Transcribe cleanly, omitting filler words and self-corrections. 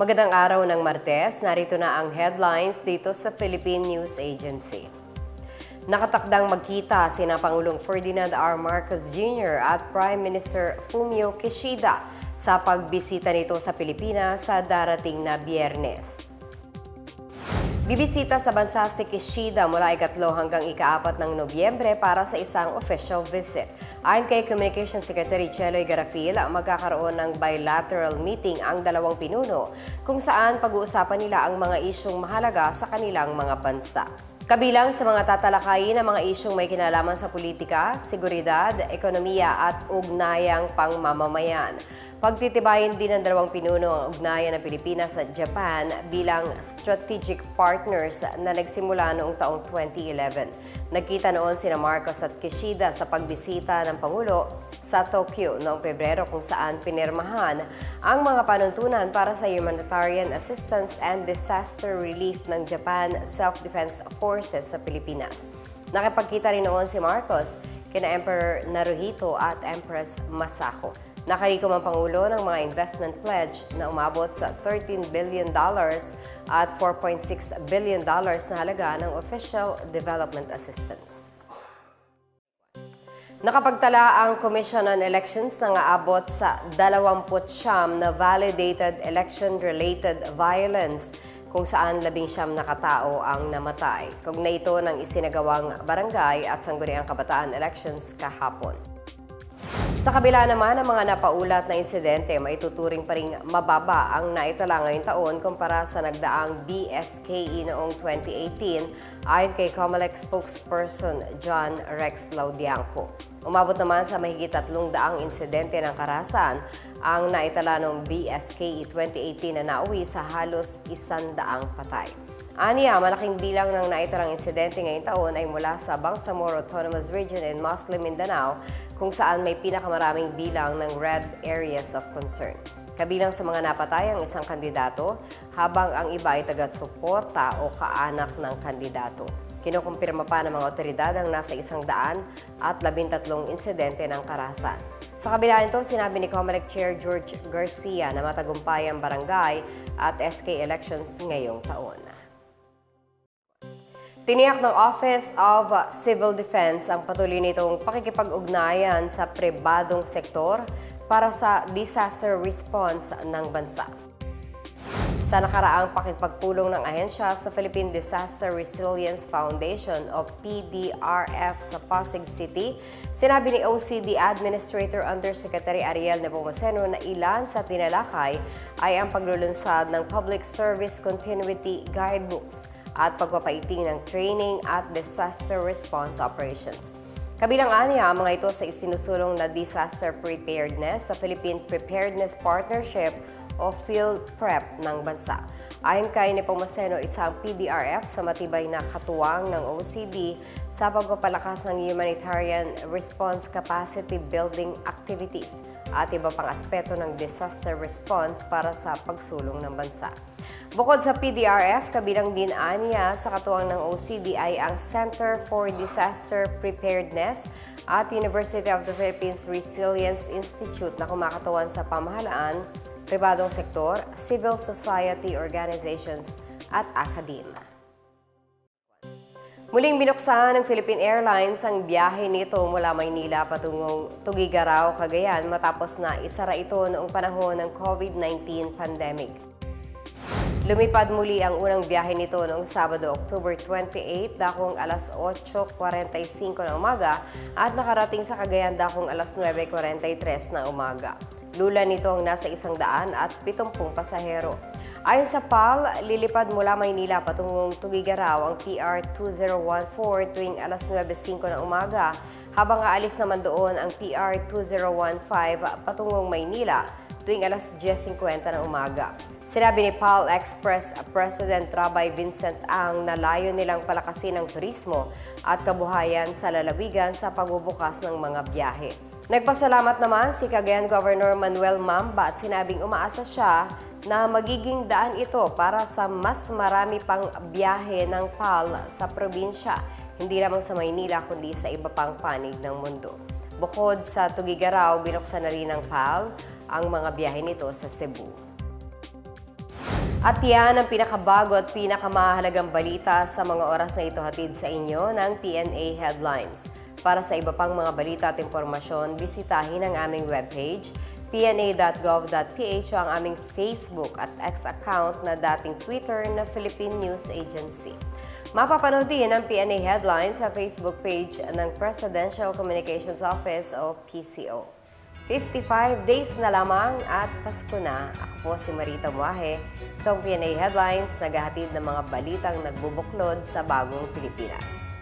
Magandang araw ng Martes, narito na ang headlines dito sa Philippine News Agency. Nakatakdang magkita sina Pangulong Ferdinand R. Marcos Jr. at Prime Minister Fumio Kishida sa pagbisita nito sa Pilipinas sa darating na Biyernes. Bibisita sa bansa si Kishida mula ika-3 hanggang ika-4 ng Nobyembre para sa isang official visit. Ayon kay Communications Secretary Cheloy Garafil, magkakaroon ng bilateral meeting ang dalawang pinuno kung saan pag-uusapan nila ang mga isyong mahalaga sa kanilang mga bansa. Kabilang sa mga tatalakayin ang mga isyong may kinalaman sa politika, seguridad, ekonomiya at ugnayang pangmamamayan. Pagtitibayin din ng dalawang pinuno ang ugnayan ng Pilipinas at Japan bilang strategic partners na nagsimula noong taong 2011. Nagkita noon sina Marcos at Kishida sa pagbisita ng Pangulo sa Tokyo noong Pebrero kung saan pinirmahan ang mga panuntunan para sa humanitarian assistance and disaster relief ng Japan Self-Defense Forces sa Pilipinas. Nakipagkita rin noon si Marcos kina Emperor Naruhito at Empress Masako. Nakalikom ang Pangulo ng mga investment pledge na umabot sa $13 billion at $4.6 billion na halaga ng official development assistance. Nakapagtala ang Commission on Elections na aabot sa 29 na validated election-related violence kung saan 19 na katao ang namatay. Kaugnay ito ng isinagawang barangay at sangguniang kabataan elections kahapon. Sa kabila naman ng mga napaulat na insidente, maituturing pa ring mababa ang naitala ngayong taon kumpara sa nagdaang BSKE noong 2018 ayon kay COMELEC spokesperson John Rex Laudianco. Umabot naman sa mahigit 300 insidente ng karahasan ang naitala noong BSKE 2018 na nauwi sa halos 100 patay. Aniya, malaking bilang ng naitalang insidente ngayong taon ay mula sa Bangsamoro Autonomous Region in Muslim Mindanao kung saan may pinakamaraming bilang ng red areas of concern. Kabilang sa mga napatay ang isang kandidato habang ang iba ay taga-suporta o kaanak ng kandidato. Kinukumpirma pa ng mga otoridad ang nasa 113 insidente ng karahasan. Sa kabila nito, sinabi ni COMELEC Chair George Garcia na matagumpay ang barangay at SK elections ngayong taon. Tiniyak ng Office of Civil Defense ang patuloy nitong pakikipag-ugnayan sa pribadong sektor para sa disaster response ng bansa. Sa nakaraang pakikipagpulong ng ahensya sa Philippine Disaster Resilience Foundation o PDRF sa Pasig City, sinabi ni OCD Administrator Undersecretary Ariel Nepomuceno na ilan sa tinalakay ay ang paglulunsad ng Public Service Continuity Guidebooks at pagpapaiting ng training at disaster response operations. Kabilang aniya ang mga ito sa isinusulong na disaster preparedness sa Philippine Preparedness Partnership o PhilPrep ng bansa. Ayon kay Nepomuceno, isang PDRF sa matibay na katuwang ng OCD sa pagpapalakas ng humanitarian response capacity building activities at iba pang aspeto ng disaster response para sa pagsulong ng bansa. Bukod sa PDRF, kabilang din aniya sa katuwang ng OCD ay ang Center for Disaster Preparedness at University of the Philippines Resilience Institute na kumakatawan sa pamahalaan, pribadong sektor, civil society organizations at akademya. Muling binuksan ng Philippine Airlines ang biyahe nito mula Maynila patungong Tuguegarao, Cagayan matapos na isara ito noong panahon ng COVID-19 pandemic. Lumipad muli ang unang biyahe nito noong Sabado, October 28, dakong alas 8:45 ng umaga at nakarating sa Cagayan dakong alas 9:43 ng umaga. Lula nito ang nasa 170 pasahero. Ayon sa PAL, lilipad mula Maynila patungong Tuguegarao ang PR 2014 tuwing alas 9:05 ng umaga, habang aalis naman doon ang PR 2015 patungong Maynila tuwing alas 10:50 ng umaga. Sinabi ni PAL Express President Rabay Vincent Ang na layo nilang palakasin ang turismo at kabuhayan sa lalawigan sa pagbubukas ng mga biyahe. Nagpasalamat naman si Cagayan Governor Manuel Mamba at sinabing umaasa siya na magiging daan ito para sa mas marami pang biyahe ng PAL sa probinsya, hindi lamang sa Maynila kundi sa iba pang panig ng mundo. Bukod sa Tuguegarao, binuksan na rin ng PAL ang mga biyahe nito sa Cebu. At yan ang pinakabago at pinakamahalagang balita sa mga oras na ito hatid sa inyo ng PNA Headlines. Para sa iba pang mga balita at impormasyon, bisitahin ang aming webpage, pna.gov.ph o ang aming Facebook at X account na dating Twitter na Philippine News Agency. Mapapanood din ang PNA Headlines sa Facebook page ng Presidential Communications Office o PCO. 55 days na lamang at Pasko na. Ako po si Marita Muahe. Itong PNA Headlines, naghahatid ng mga balitang nagbubuklod sa bagong Pilipinas.